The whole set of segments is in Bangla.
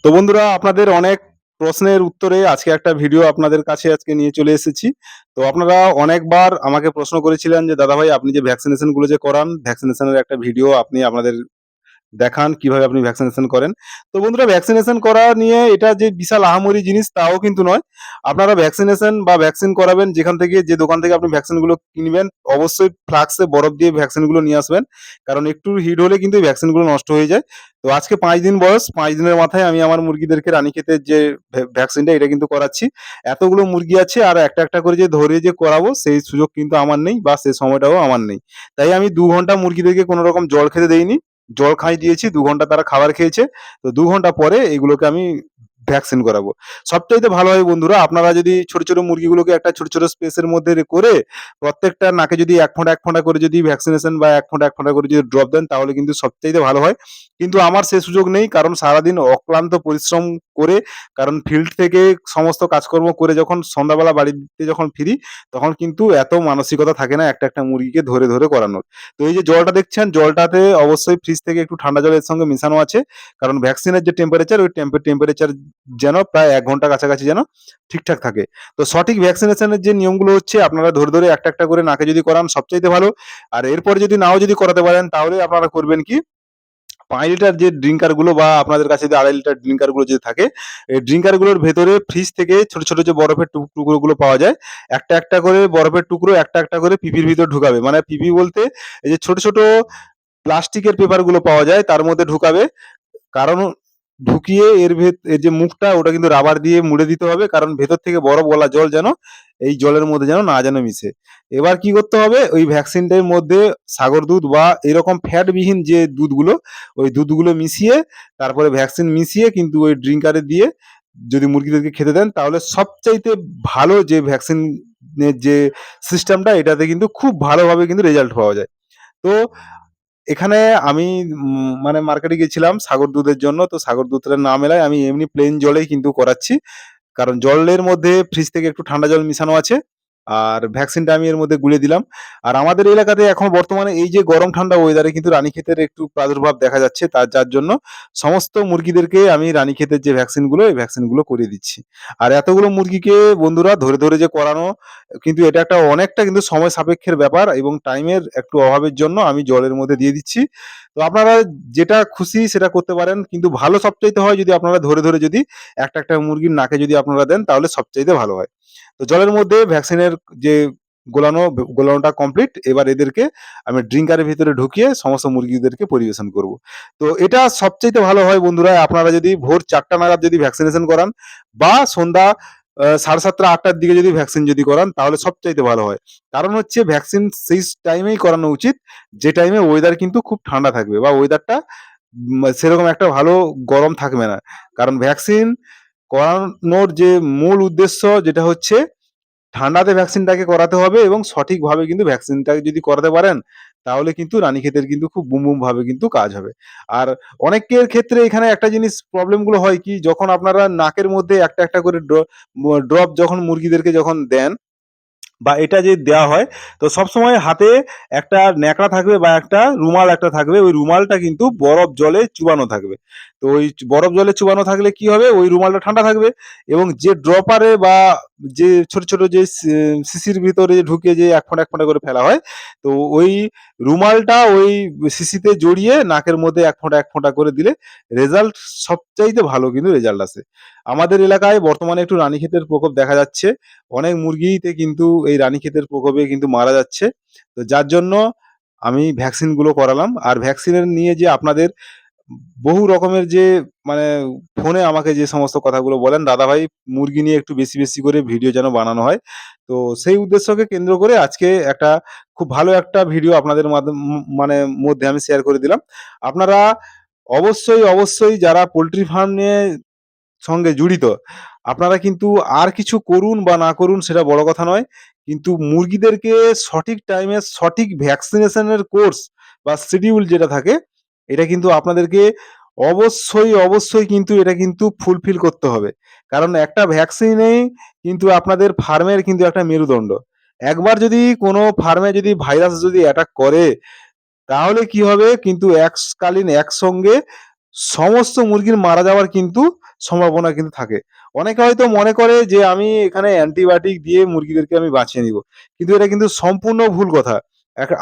তো বন্ধুরা, আপনাদের অনেক প্রশ্নের উত্তরে আজকে একটা ভিডিও আপনাদের কাছে আজকে নিয়ে চলে এসেছি। তো আপনারা অনেকবার আমাকে প্রশ্ন করেছিলেন যে দাদা ভাই, আপনি যে ভ্যাকসিনেশন গুলো যে করান, ভ্যাকসিনেশনের একটা ভিডিও আপনি আপনাদের দেখান কিভাবে আপনি ভ্যাকসিনেশন করেন। তো বন্ধুরা, ভ্যাকসিনেশন করা নিয়ে এটা যে বিশাল আহামরি জিনিস তাও কিন্তু নয়। আপনারা ভ্যাকসিনেশন বা ভ্যাকসিন করাবেন যেখান থেকে, যে দোকান থেকে আপনি ভ্যাকসিনগুলো কিনবেন, অবশ্যই ফ্লাক্সে বরফ দিয়ে ভ্যাকসিনগুলো নিয়ে আসবেন। কারণ একটু হিট হলে কিন্তু ভ্যাকসিনগুলো নষ্ট হয়ে যায়। তো আজকে 5 দিন বয়স, 5 দিনের মাথায় আমি আমার মুরগিদেরকে রানীক্ষেতের যে ভ্যাকসিনটা এটা কিন্তু করাচ্ছি। এতগুলো মুরগি আছে আর একটা একটা করে যে ধরে যে করাবো সেই সুযোগ কিন্তু আমার নেই, বা সেই সময়টাও আমার নেই। তাই আমি 2 ঘন্টা মুরগিদেরকে কোনো রকম জল খেতে দেইনি। জল খাইয়ে দিয়েছি, 2 ঘন্টা তারা খাবার খেয়েছে। তো 2 ঘন্টা পরে এগুলোকে আমি ভ্যাকসিন করাবো। সবচাইতে ভালো হয় বন্ধুরা, আপনারা যদি ছোট ছোট মুরগিগুলোকে একটা ছোট ছোট স্পেসের মধ্যে করে প্রত্যেকটা নাকে যদি এক ফোঁটা করে যদি ভ্যাকসিনেশন বা এক ফোঁটা করে যদি ড্রপ দেন, তাহলে কিন্তু সবচাইতে ভালো হয়। কিন্তু আমার সে সুযোগ নেই, কারণ সারাদিন অক্লান্ত পরিশ্রম করে, কারণ ফিল্ড থেকে সমস্ত কাজকর্ম করে যখন সন্ধ্যাবেলা বাড়িতে যখন ফিরি, তখন কিন্তু এত মানসিকতা থাকে না একটা একটা মুরগিকে ধরে ধরে করানোর। তো এই যে জলটা দেখছেন, জলটাতে অবশ্যই ফ্রিজ থেকে একটু ঠান্ডা জলের সঙ্গে মিশানো আছে। কারণ ভ্যাকসিনের যে টেম্পারেচার, ওই টেম্পারেচার যেন প্রায় 1 ঘন্টা কাছাকাছি যেন ঠিকঠাক থাকে। তো সঠিক ভ্যাকসিনেশনের যে নিয়মগুলো হচ্ছে, আপনারা ধরে ধরে একটা একটা করে নাকে যদি করান সবচাইতে ভালো। আর এরপরে যদি নাও যদি করাতে পারেন, তাহলে আপনারা করবেন কি, 5 লিটার যে ড্রিঙ্কার গুলো, বা আপনাদের কাছে যদি 2.5 লিটার ড্রিঙ্কার গুলো যদি থাকে, এই ড্রিঙ্কার গুলোর ভেতরে ফ্রিজ থেকে ছোট ছোট যে বরফের টুকরো গুলো পাওয়া যায়, একটা একটা করে বরফের টুকরো একটা একটা করে পিপির ভিতর ঢুকাবে। মানে পিপি বলতে এই যে ছোট ছোট প্লাস্টিকের পেপার গুলো পাওয়া যায় তার মধ্যে ঢুকাবে। কারণ ঢুকিয়ে এর যে মুখটা ওটা কিন্তু রাবার দিয়ে মুড়ে দিতে হবে, কারণ ভেতর থেকে বরফ গলা জল যেন এই জলের মধ্যে যেন না যেন মিশে। এবার কি করতে হবে, ওই ভ্যাকসিনটার মধ্যে সাগর দুধ বা এরকম ফ্যাটবিহীন যে দুধগুলো, ওই দুধগুলো মিশিয়ে, তারপরে ভ্যাকসিন মিশিয়ে কিন্তু ওই ড্রিঙ্কারে দিয়ে যদি মুরগিদেরকে খেতে দেন, তাহলে সবচাইতে ভালো যে ভ্যাকসিনের যে সিস্টেমটা, এটাতে কিন্তু খুব ভালোভাবে কিন্তু রেজাল্ট পাওয়া যায়। তো এখানে আমি মানে মার্কেটে গেছিলাম সাগর দুধের জন্য। তো সাগর দুধটা না মেলায় আমি এমনি প্লেন জলেই কিন্তু করাচ্ছি। কারণ জলের মধ্যে ফ্রিজ থেকে একটু ঠান্ডা জল মিশানো আছে। আর ভ্যাকসিনটা আমি এর মধ্যে গুলে দিলাম। আর আমাদের এলাকাতে এখন বর্তমানে এই যে গরম ঠান্ডা ওয়েদারে কিন্তু রানীক্ষেতের একটু প্রাদুর্ভাব দেখা যাচ্ছে। যার জন্য সমস্ত মুরগিদেরকে আমি রানীক্ষেতের যে ভ্যাকসিনগুলো, এই ভ্যাকসিনগুলো করিয়ে দিচ্ছি। আর এতগুলো মুরগিকে বন্ধুরা ধরে ধরে যে করানো, কিন্তু এটা একটা অনেকটা কিন্তু সময় সাপেক্ষের ব্যাপার, এবং টাইমের একটু অভাবের জন্য আমি জলের মধ্যে দিয়ে দিচ্ছি। তো আপনারা যেটা খুশি সেটা করতে পারেন। কিন্তু ভালো সবচাইতে হয় যদি আপনারা ধরে ধরে যদি একটা একটা মুরগির নাকে যদি আপনারা দেন, তাহলে সবচাইতে ভালো হয়। তো জলের মধ্যে ভ্যাকসিনের যে গোলানোটা কমপ্লিট। এবার এদেরকে আমি ড্রিঙ্কারের ভিতরে ঢুকিয়ে সমস্ত মুরগিদেরকে পরিবেশন করব। তো এটা সবচাইতে ভালো হয় বন্ধুরা, আপনারা যদি ভোর 4টা নাগাদ যদি ভ্যাকসিনেশন করান, বা সন্ধ্যা 7:30 8টার দিকে যদি ভ্যাকসিন যদি করান, তাহলে সবচাইতে ভালো হয়। কারণ হচ্ছে ভ্যাকসিন সেই টাইমেই করানো উচিত, যে টাইমে ওয়েদার কিন্তু খুব ঠান্ডা থাকবে, বা ওয়েদারটা সেরকম একটা ভালো গরম থাকবে না। কারণ ভ্যাকসিন করানোর যে মূল উদ্দেশ্য যেটা হচ্ছে, ঠান্ডাতে ভ্যাকসিনটাকে করাতে হবে, এবং সঠিকভাবে কিন্তু ভ্যাকসিনটাকে যদি করাতে পারেন, তাহলে কিন্তু রানীক্ষেতের কিন্তু খুব বুম বুম ভাবে কিন্তু কাজ হবে। আর অনেকের ক্ষেত্রে এখানে একটা জিনিস প্রবলেম গুলো হয় কি, যখন আপনারা নাকের মধ্যে একটা একটা করে ড্রপ যখন মুরগিদেরকে যখন দেন, বা এটা যে দেওয়া হয়, তো সবসময় হাতে একটা ন্যাকড়া থাকবে, বা একটা রুমাল একটা থাকবে। ওই রুমালটা কিন্তু বরফ জলে চুবানো থাকবে। তো ওই বরফ জলে চুবানো থাকলে কি হবে, ওই রুমালটা ঠান্ডা থাকবে, এবং যে ড্রপারে বা যে ছোট ছোট যে শিশির ভিতরে ঢুকে যে এক ফোঁটা করে ফেলা হয়, তো ওই রুমালটা ওই শিশিতে জড়িয়ে নাকের মধ্যে এক ফোঁটা করে দিলে রেজাল্ট সবচাইতে ভালো কিন্তু রেজাল্ট আসে। আমাদের এলাকায় বর্তমানে একটু রানীক্ষেতের প্রকোপ দেখা যাচ্ছে। অনেক মুরগিতে কিন্তু এই রানীক্ষেতের প্রকোপে কিন্তু মারা যাচ্ছে। তো যার জন্য আমি ভ্যাকসিন গুলো করালাম। আর ভ্যাকসিনের নিয়ে যে আপনাদের বহু রকমের যে মানে ফোনে আমাকে যে সমস্ত কথাগুলো বলেন, দাদা ভাই মুরগি নিয়ে একটু বেশি বেশি করে ভিডিও যেন বানানো হয়। তো সেই উদ্দেশ্যকে কেন্দ্র করে আজকে একটা খুব ভালো একটা ভিডিও আপনাদের মানে মধ্যে আমি শেয়ার করে দিলাম। আপনারা অবশ্যই যারা পোল্ট্রি ফার্ম নিয়ে সঙ্গে জড়িত, আপনারা কিন্তু আর কিছু করুন বা না করুন সেটা বড় কথা নয়। কিন্তু মুরগিদেরকে সঠিক টাইমে সঠিক ভ্যাকসিনেশনের কোর্স বা শিডিউল যেটা থাকে, এটা কিন্তু আপনাদেরকে অবশ্যই কিন্তু এটা কিন্তু ফুলফিল করতে হবে। কারণ একটা ভ্যাকসিনেই কিন্তু আপনাদের ফার্মের কিন্তু একটা মেরুদণ্ড। একবার যদি কোনো ফার্মে যদি ভাইরাস যদি অ্যাটাক করে, তাহলে কি হবে, কিন্তু এককালীন একসঙ্গে সমস্ত মুরগির মারা যাওয়ার কিন্তু সম্ভাবনা কিন্তু থাকে। অনেকে হয়তো মনে করে যে আমি এখানে অ্যান্টিবায়োটিক দিয়ে মুরগিদেরকে আমি বাঁচিয়ে নিব। কিন্তু এটা কিন্তু সম্পূর্ণ ভুল কথা।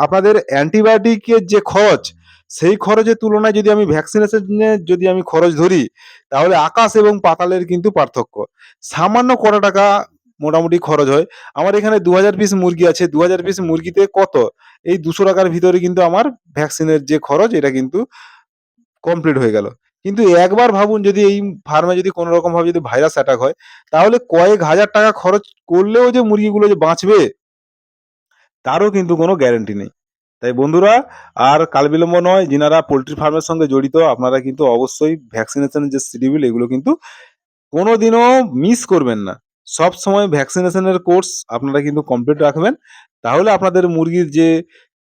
আপনাদের অ্যান্টিবায়োটিকের যে খরচ, সেই খরচের তুলনায় যদি আমি ভ্যাকসিনেশনের যদি আমি খরচ ধরি, তাহলে আকাশ এবং পাতালের কিন্তু পার্থক্য। সামান্য কটা টাকা মোটামুটি খরচ হয়। আমার এখানে ২,০০০ পিস মুরগি আছে। ২,০০০ পিস মুরগিতে কত? এই ৳২০০ র ভিতরে কিন্তু আমার ভ্যাকসিনের যে খরচ এটা কিন্তু কমপ্লিট হয়ে গেল। কিন্তু একবার ভাবুন যদি এই ফার্মে যদি কোন রকম ভাবে যদি ভাইরাস অ্যাটাক হয়, তাহলে কয়েক হাজার টাকা খরচ করলেও যে মুরগিগুলো যে বাঁচবে, তারও কিন্তু কোনো গ্যারান্টি নেই। তাই বন্ধুরা, আর কালবিলম্ব নয়, যিনারা পোল্ট্রি ফার্মের সঙ্গে জড়িত আপনারা কিন্তু অবশ্যই ভ্যাকসিনেশন যে শিডিউল এগুলো কিন্তু কোনোদিনও মিস করবেন না। সবসময় ভ্যাকসিনেশনের কোর্স আপনারা কিন্তু কমপ্লিট রাখবেন। তাহলে আপনাদের মুরগির যে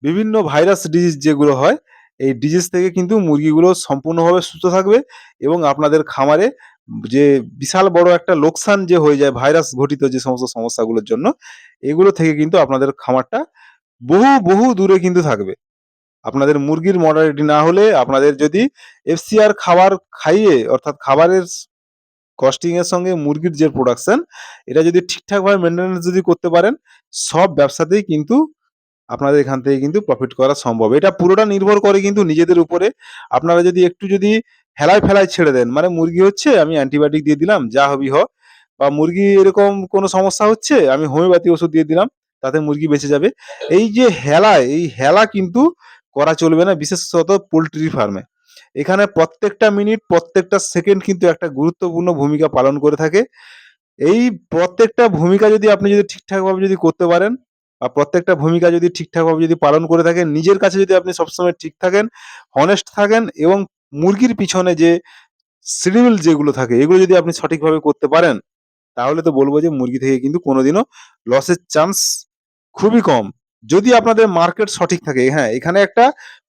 বিভিন্ন ভাইরাস ডিজিজ যেগুলো হয়, এই ডিজিজ থেকে কিন্তু মুরগিগুলো সম্পূর্ণভাবে সুস্থ থাকবে এবং আপনাদের খামারে যে বিশাল বড় একটা লোকসান যে হয়ে যায় ভাইরাস ঘটিত যে সমস্ত সমস্যাগুলোর জন্য, এগুলো থেকে কিন্তু আপনাদের খামারটা বহু দূরে কিন্তু থাকবে। আপনাদের মুরগির মর্টালিটি না হলে আপনাদের যদি এফসিআর খাবার খাইয়ে অর্থাৎ খাবারের কস্টিং এর সঙ্গে মুরগির যে প্রোডাকশন এটা যদি ঠিকঠাকভাবে মেনটেন্যান্স যদি করতে পারেন, সব ব্যবসাতেই কিন্তু আপনাদের এখান থেকে কিন্তু প্রফিট করা সম্ভব। এটা পুরোটা নির্ভর করে কিন্তু নিজেদের উপরে। আপনারা যদি একটু যদি হেলায় ফেলায় ছেড়ে দেন, মানে মুরগি হচ্ছে আমি অ্যান্টিবায়োটিক দিয়ে দিলাম যা হবি হ, বা মুরগি এরকম কোনো সমস্যা হচ্ছে আমি হোমিওপ্যাথি ওষুধ দিয়ে দিলাম তাতে মুরগি বেঁচে যাবে। এই যে হেলায়, এই হেলা কিন্তু করা চলবে না, বিশেষত পোল্ট্রি ফার্মে। এখানে প্রত্যেকটা মিনিট প্রত্যেকটা সেকেন্ড কিন্তু একটা গুরুত্বপূর্ণ ভূমিকা পালন করে থাকে। এই প্রত্যেকটা ভূমিকা যদি আপনি যদি ঠিকঠাকভাবে যদি করতে পারেন বা প্রত্যেকটা ভূমিকা যদি ঠিকঠাকভাবে যদি পালন করে থাকেন, নিজের কাছে যদি আপনি সবসময় ঠিক থাকেন, হনেস্ট থাকেন এবং মুরগির পিছনে যে শিডিউল যেগুলো থাকে এগুলো যদি আপনি সঠিকভাবে করতে পারেন, তাহলে তো বলব যে মুরগি থেকে কিন্তু কোনোদিনও লসের চান্স খুবই কম। যদি আপনাদের মার্কেট সঠিক থাকে। হ্যাঁ, এখানে একটা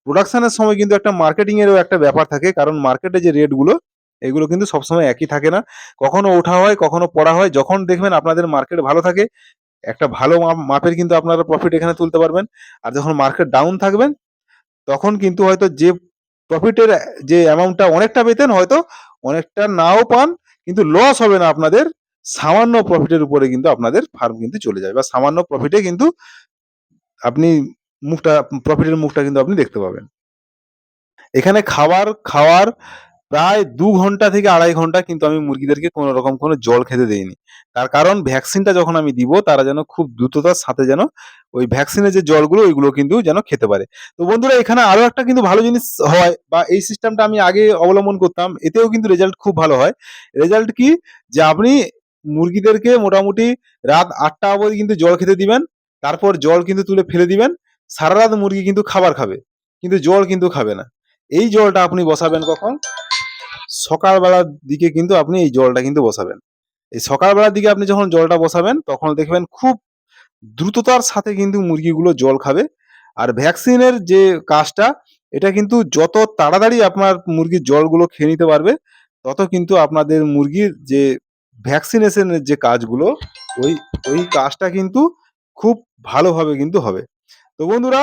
প্রোডাকশনের সময় কিন্তু একটা মার্কেটিং এরও একটা ব্যাপার থাকে। কারণ মার্কেটে যে রেট গুলো এগুলো কিন্তু সবসময় একই থাকে না। কখনো ওঠা হয়, কখনো পড়া হয়। যখন দেখবেন আপনাদের মার্কেট ভালো থাকে, একটা ভালো মাপের কিন্তু আপনারা প্রফিট এখানে তুলতে পারবেন। আর যখন মার্কেট ডাউন থাকবেন, তখন কিন্তু হয়তো যে প্রফিটের যে অ্যামাউন্টটা অনেকটা পেতেন হয়তো অনেকটা নাও পান, কিন্তু লস হবে না আপনাদের। সামান্য প্রফিটের উপরে কিন্তু আপনাদের ফার্ম কিন্তু চলে যায় বা সামান্য প্রফিটে কিন্তু আপনি মুখটা প্রফিটের মুখটা কিন্তু আপনি দেখতে পাবেন। এখানে খাবার খাওয়ার প্রায় ২ ঘন্টা থেকে ২.৫ ঘন্টা কিন্তু আমি মুরগিদেরকে কোনো রকম কোনো জল খেতে দেইনি। তার কারণ ভ্যাকসিনটা যখন আমি দিব তারা যেন খুব দ্রুততার সাথে যেন ওই ভ্যাকসিনের যে জলগুলো ওইগুলো কিন্তু যেন খেতে পারে। তো বন্ধুরা, এখানে আরো একটা কিন্তু ভালো জিনিস হয় বা এই সিস্টেমটা আমি আগে অবলম্বন করতাম। এতেও কিন্তু রেজাল্ট খুব ভালো হয়। রেজাল্ট কি? যে আপনি মুরগিদেরকে মোটামুটি রাত ৮ঃ০০ অবধি কিন্তু জল খেতে দিবেন। তারপর জল কিন্তু তুলে ফেলে দিবেন। সারারাত মুরগি কিন্তু খাবার খাবে। কিন্তু জল কিন্তু খাবে না। এই জলটা আপনি বসাবেন কখন? সকালবেলার দিকে কিন্তু আপনি এই জলটা কিন্তু বসাবেন। এই সকালবেলার দিকে আপনি যখন জলটা বসাবেন তখন দেখবেন খুব দ্রুততার সাথে কিন্তু মুরগিগুলো জল খাবে। আর ভ্যাকসিনের যে কাজটা এটা কিন্তু যত তাড়াতাড়ি আপনার মুরগির জলগুলো খেয়ে নিতে পারবে, তত কিন্তু আপনাদের মুরগির যে ভ্যাকসিনেশনের যে কাজগুলো ওই ওই কাজটা কিন্তু খুব ভালোভাবে কিন্তু হবে। তো বন্ধুরা,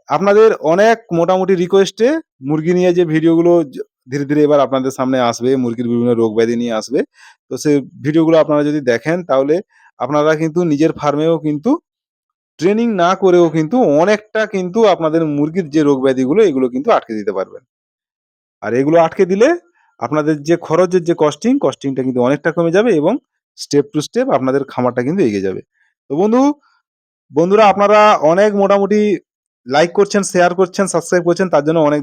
আপনাদের অনেক মোটামুটি রিকোয়েস্টে মুরগি নিয়ে যে ভিডিওগুলো ধীরে এবার আপনাদের সামনে আসবে, মুরগির বিভিন্ন রোগ ব্যাধি নিয়ে আসবে। তো সেই ভিডিওগুলো আপনারা যদি দেখেন তাহলে আপনারা কিন্তু নিজের ফার্মেও কিন্তু ট্রেনিং না করেও কিন্তু অনেকটা কিন্তু আপনাদের মুরগির যে রোগ ব্যাধিগুলো এগুলো কিন্তু আটকে দিতে পারবেন। আর এগুলো আটকে দিলে আপনাদের যে খরচের যে কস্টিংটা কিন্তু অনেকটা কমে যাবে এবং স্টেপ টু স্টেপ আপনাদের খামারটা কিন্তু এগিয়ে যাবে। তো বন্ধুরা, আপনারা অনেক মোটামুটি লাইক করছেন, শেয়ার করছেন, সাবস্ক্রাইব করছেন, তার জন্য অনেক